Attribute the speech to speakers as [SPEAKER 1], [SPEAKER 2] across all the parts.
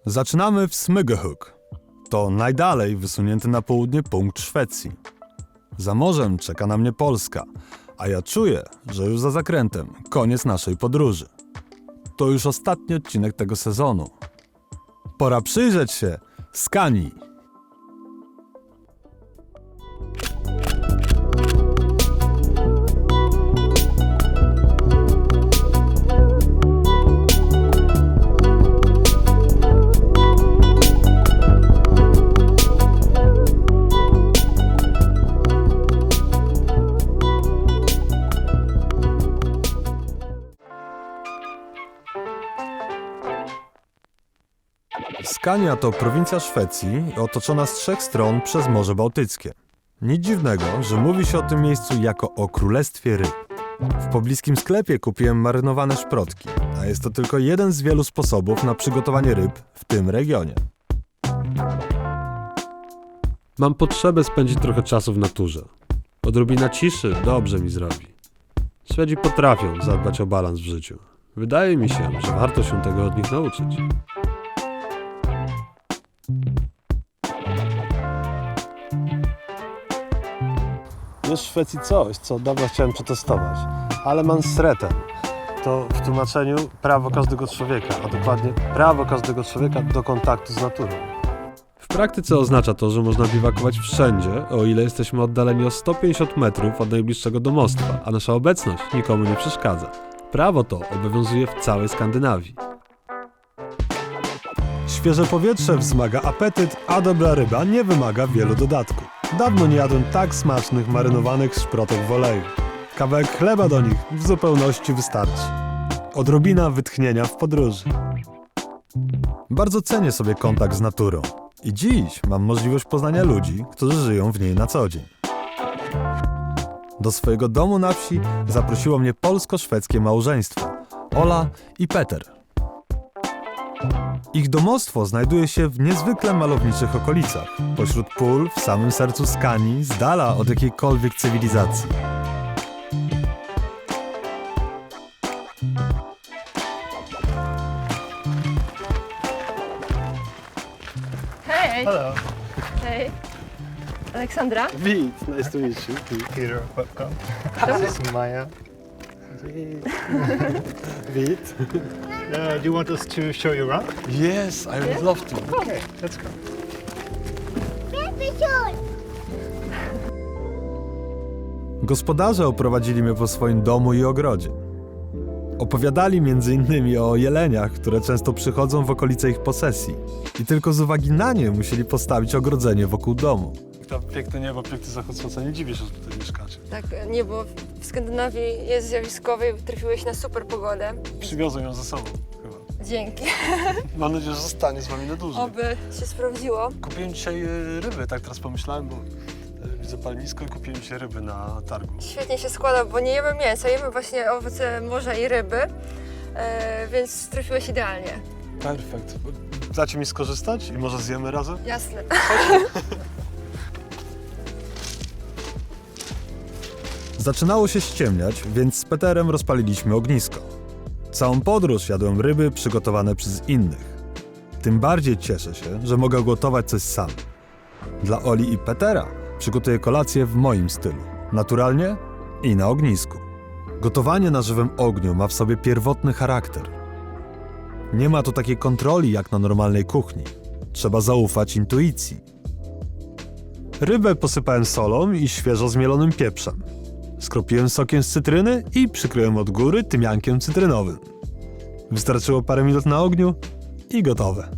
[SPEAKER 1] Zaczynamy w Smygehuk. To najdalej wysunięty na południe punkt Szwecji. Za morzem czeka na mnie Polska, a ja czuję, że już za zakrętem koniec naszej podróży. To już ostatni odcinek tego sezonu. Pora przyjrzeć się Skanii. Skania to prowincja Szwecji otoczona z 3 stron przez Morze Bałtyckie. Nic dziwnego, że mówi się o tym miejscu jako o królestwie ryb. W pobliskim sklepie kupiłem marynowane szprotki, a jest to tylko jeden z wielu sposobów na przygotowanie ryb w tym regionie.
[SPEAKER 2] Mam potrzebę spędzić trochę czasu w naturze. Odrobina ciszy dobrze mi zrobi. Szwedzi potrafią zadbać o balans w życiu. Wydaje mi się, że warto się tego od nich nauczyć. Jest w Szwecji coś, co dawno chciałem przetestować. Allemansrätten to w tłumaczeniu prawo każdego człowieka, a dokładnie prawo każdego człowieka do kontaktu z naturą. W praktyce oznacza to, że można biwakować wszędzie, o ile jesteśmy oddaleni o 150 metrów od najbliższego domostwa, a nasza obecność nikomu nie przeszkadza. Prawo to obowiązuje w całej Skandynawii.
[SPEAKER 1] Świeże powietrze wzmaga apetyt, a dobra ryba nie wymaga wielu dodatków. Dawno nie jadłem tak smacznych marynowanych szprotek w oleju. Kawałek chleba do nich w zupełności wystarczy. Odrobina wytchnienia w podróży. Bardzo cenię sobie kontakt z naturą i dziś mam możliwość poznania ludzi, którzy żyją w niej na co dzień. Do swojego domu na wsi zaprosiło mnie polsko-szwedzkie małżeństwo Ola i Peter. Ich domostwo znajduje się w niezwykle malowniczych okolicach, pośród pól w samym sercu Skanii, z dala od jakiejkolwiek cywilizacji.
[SPEAKER 3] Hej!
[SPEAKER 4] Hello,
[SPEAKER 3] Hej! Aleksandra?
[SPEAKER 2] Wit, nice to meet you.
[SPEAKER 4] Peter. Welcome. This is Maya.
[SPEAKER 2] Wit.
[SPEAKER 4] Do you want us to show you around?
[SPEAKER 2] Yes, I would love to.
[SPEAKER 4] Okay, let's go.
[SPEAKER 1] Gospodarze oprowadzili mnie po swoim domu i ogrodzie. Opowiadali m.in. o jeleniach, które często przychodzą w okolice ich posesji i tylko z uwagi na nie musieli postawić ogrodzenie wokół domu.
[SPEAKER 2] To piękne niebo, piękny zachód słońca, nie dziwię się, że tutaj mieszkacie.
[SPEAKER 3] Tak, niebo w Skandynawii jest zjawiskowe i trafiłeś na super pogodę.
[SPEAKER 2] Przywiozłem ją ze sobą chyba.
[SPEAKER 3] Dzięki.
[SPEAKER 2] Mam nadzieję, że zostanie z wami na dłużej.
[SPEAKER 3] Oby się sprawdziło.
[SPEAKER 2] Kupiłem dzisiaj ryby, tak teraz pomyślałem, bo widzę palenisko i kupiłem dzisiaj ryby na targu.
[SPEAKER 3] Świetnie się składa, bo nie jemy mięsa, jemy właśnie owoce morza i ryby, więc trafiłeś idealnie.
[SPEAKER 2] Perfekt. Dacie mi skorzystać i może zjemy razem?
[SPEAKER 3] Jasne.
[SPEAKER 1] Zaczynało się ściemniać, więc z Peterem rozpaliliśmy ognisko. Całą podróż jadłem ryby przygotowane przez innych. Tym bardziej cieszę się, że mogę gotować coś sam. Dla Oli i Petera przygotuję kolację w moim stylu. Naturalnie i na ognisku. Gotowanie na żywym ogniu ma w sobie pierwotny charakter. Nie ma tu takiej kontroli jak na normalnej kuchni. Trzeba zaufać intuicji. Rybę posypałem solą i świeżo zmielonym pieprzem. Skropiłem sokiem z cytryny i przykryłem od góry tymiankiem cytrynowym. Wystarczyło parę minut na ogniu i gotowe.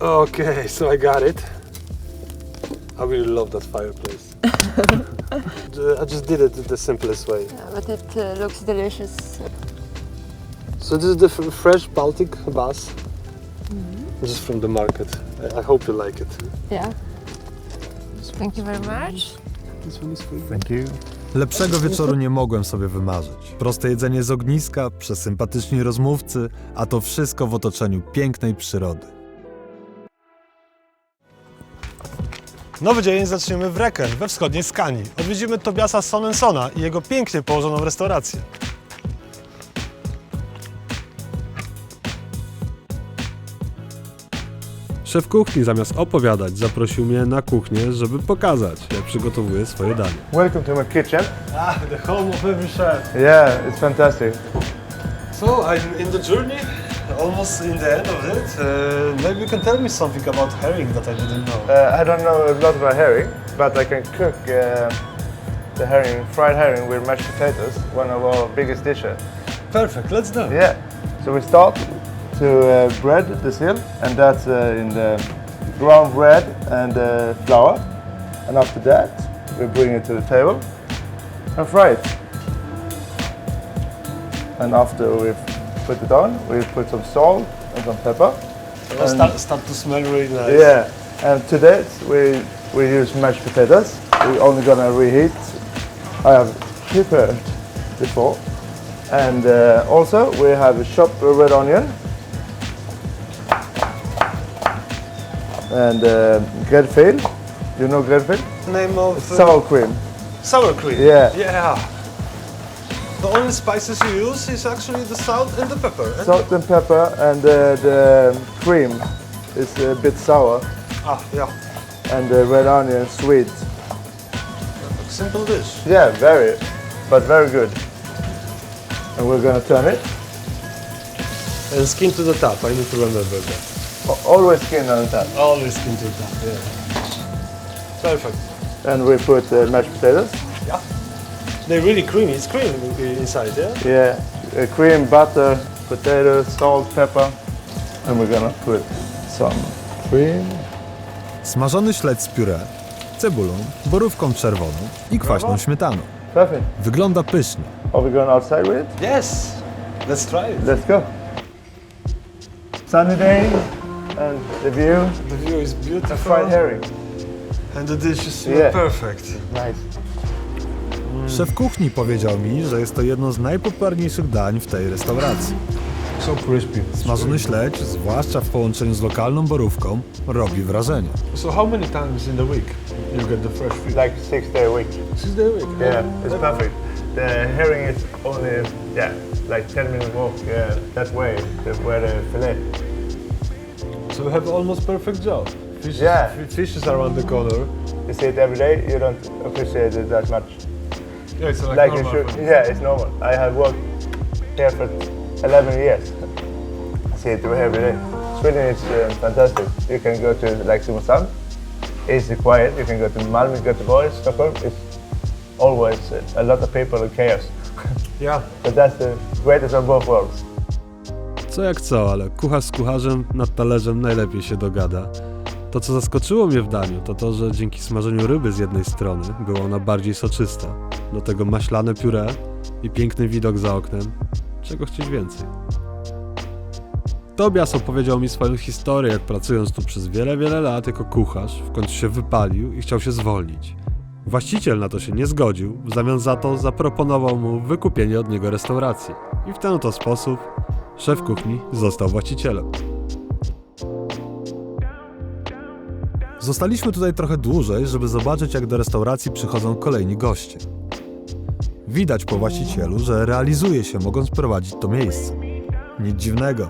[SPEAKER 2] Okay, so I got it. I really love that fireplace. I just did it the simplest way.
[SPEAKER 3] But it looks delicious.
[SPEAKER 2] So this is the fresh Baltic bass. Just from the market. I hope you like it.
[SPEAKER 3] Yeah. Thank you very much.
[SPEAKER 2] This one is for you.
[SPEAKER 4] Thank you.
[SPEAKER 1] Lepszego wieczoru nie mogłem sobie wymarzyć. Proste jedzenie z ogniska, przesympatyczni rozmówcy, a to wszystko w otoczeniu pięknej przyrody.
[SPEAKER 2] Nowy dzień zaczniemy w Räcken, we wschodniej Skanii. Odwiedzimy Tobiasa Sonensona i jego pięknie położoną restaurację. Szef kuchni zamiast opowiadać zaprosił mnie na kuchnię, żeby pokazać, jak przygotowuje swoje danie.
[SPEAKER 5] Welcome to my kitchen.
[SPEAKER 2] The home of every chef.
[SPEAKER 5] Yeah, it's fantastic.
[SPEAKER 2] So I'm in the journey, almost in the end of it. Maybe you can tell me something about herring that I didn't know.
[SPEAKER 5] I don't know a lot about herring, but I can cook the herring, fried herring with mashed potatoes, one of our biggest dishes.
[SPEAKER 2] Perfect, let's do it.
[SPEAKER 5] Yeah. So we start to bread the seal, and that's in the ground bread and flour. And after that, we bring it to the table and fry it. And after we put it on, we put some salt and some pepper.
[SPEAKER 2] Start to smell really nice.
[SPEAKER 5] Yeah. And to that, we use mashed potatoes. We're only gonna reheat. I have prepared before. And also we have a chopped red onion and gräddfil. You know gräddfil?
[SPEAKER 2] Name of
[SPEAKER 5] Sour cream.
[SPEAKER 2] sour cream.
[SPEAKER 5] Yeah.
[SPEAKER 2] Yeah. The only spices you use is actually the salt and the pepper. And
[SPEAKER 5] Salt and pepper, and the cream is a bit sour,
[SPEAKER 2] yeah.
[SPEAKER 5] and the red onion sweet.
[SPEAKER 2] Simple dish.
[SPEAKER 5] Yeah, but very good. And we're gonna turn it.
[SPEAKER 2] And skin to the top. I need to remember that.
[SPEAKER 5] Always skin on top.
[SPEAKER 2] Always skin to the top. Yeah. Perfect.
[SPEAKER 5] And we put mashed potatoes.
[SPEAKER 2] Yeah. They're really creamy. It's creamy inside, yeah?
[SPEAKER 5] Yeah, cream, butter, potatoes, salt, pepper, and we're gonna put some cream.
[SPEAKER 1] Smażony śledź z pióre, cebulą, borówką czerwoną i kwaśną śmietaną.
[SPEAKER 5] Perfect.
[SPEAKER 1] Wygląda pysznie.
[SPEAKER 5] Are we going outside with it?
[SPEAKER 2] Yes. Let's try it.
[SPEAKER 5] Let's go. Sunny day, and the view,
[SPEAKER 2] The view is beautiful.
[SPEAKER 5] fried herring.
[SPEAKER 2] And the dish is
[SPEAKER 5] Yeah.
[SPEAKER 2] perfect.
[SPEAKER 5] Nice.
[SPEAKER 1] Szef kuchni powiedział mi, że jest to jedno z najpopularniejszych dań w tej restauracji.
[SPEAKER 2] So crispy.
[SPEAKER 1] Smażony śledź, zwłaszcza w połączeniu z lokalną borówką, robi wrażenie.
[SPEAKER 2] So how many times in the week you get the fresh fish?
[SPEAKER 5] Like 6 day a week.
[SPEAKER 2] 6 days a week.
[SPEAKER 5] Yeah, it's perfect. The herring is only, like 10-minute walk that way, where the fillet.
[SPEAKER 2] So you have almost perfect job.
[SPEAKER 5] Yeah.
[SPEAKER 2] Fishes are around the corner.
[SPEAKER 5] You see it every day, you don't appreciate it that much.
[SPEAKER 2] Yeah, it's
[SPEAKER 5] Like you should. Yeah, it's normal. I have worked here for 11 years. See it every day. Sweden is fantastic. You can go to like Simonsand, it's quiet. You can go to Malmö, Göteborg, Stockholm. It's always a lot of people and chaos.
[SPEAKER 2] Yeah.
[SPEAKER 5] But that's the greatest of both worlds.
[SPEAKER 2] Co jak co, ale kucharz z kucharzem nad talerzem najlepiej się dogada. To, co zaskoczyło mnie w daniu, to to, że dzięki smażeniu ryby z jednej strony była ona bardziej soczysta. Do tego maślane pióre i piękny widok za oknem. Czego chcieć więcej? Tobias opowiedział mi swoją historię, jak pracując tu przez wiele lat jako kucharz, w końcu się wypalił i chciał się zwolnić. Właściciel na to się nie zgodził, w zamian za to zaproponował mu wykupienie od niego restauracji. I w ten oto sposób szef kuchni został właścicielem.
[SPEAKER 1] Zostaliśmy tutaj trochę dłużej, żeby zobaczyć, jak do restauracji przychodzą kolejni goście. Widać po właścicielu, że realizuje się, mogąc prowadzić to miejsce. Nic dziwnego,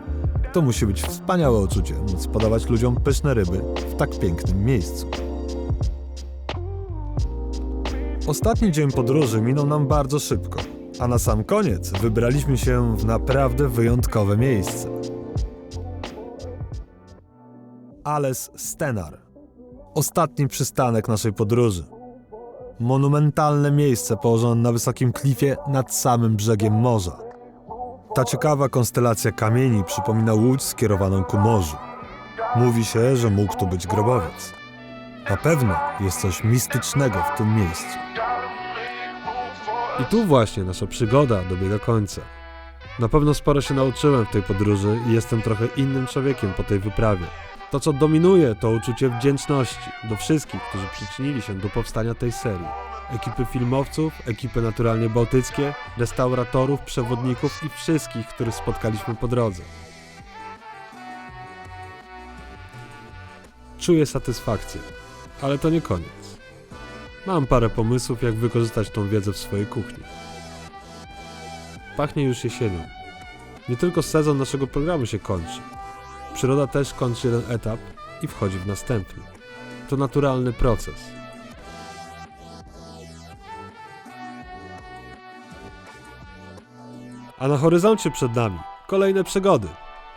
[SPEAKER 1] to musi być wspaniałe uczucie, móc podawać ludziom pyszne ryby w tak pięknym miejscu. Ostatni dzień podróży minął nam bardzo szybko, a na sam koniec wybraliśmy się w naprawdę wyjątkowe miejsce. Ales Stenar. Ostatni przystanek naszej podróży. Monumentalne miejsce położone na wysokim klifie nad samym brzegiem morza. Ta ciekawa konstelacja kamieni przypomina łódź skierowaną ku morzu. Mówi się, że mógł tu być grobowiec. Na pewno jest coś mistycznego w tym miejscu.
[SPEAKER 2] I tu właśnie nasza przygoda dobiega końca. Na pewno sporo się nauczyłem w tej podróży i jestem trochę innym człowiekiem po tej wyprawie. To, co dominuje, to uczucie wdzięczności do wszystkich, którzy przyczynili się do powstania tej serii. Ekipy filmowców, ekipy Naturalnie Bałtyckie, restauratorów, przewodników i wszystkich, których spotkaliśmy po drodze. Czuję satysfakcję, ale to nie koniec. Mam parę pomysłów, jak wykorzystać tą wiedzę w swojej kuchni. Pachnie już jesienią. Nie tylko sezon naszego programu się kończy. Przyroda też kończy jeden etap i wchodzi w następny. To naturalny proces. A na horyzoncie przed nami kolejne przygody.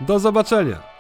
[SPEAKER 2] Do zobaczenia!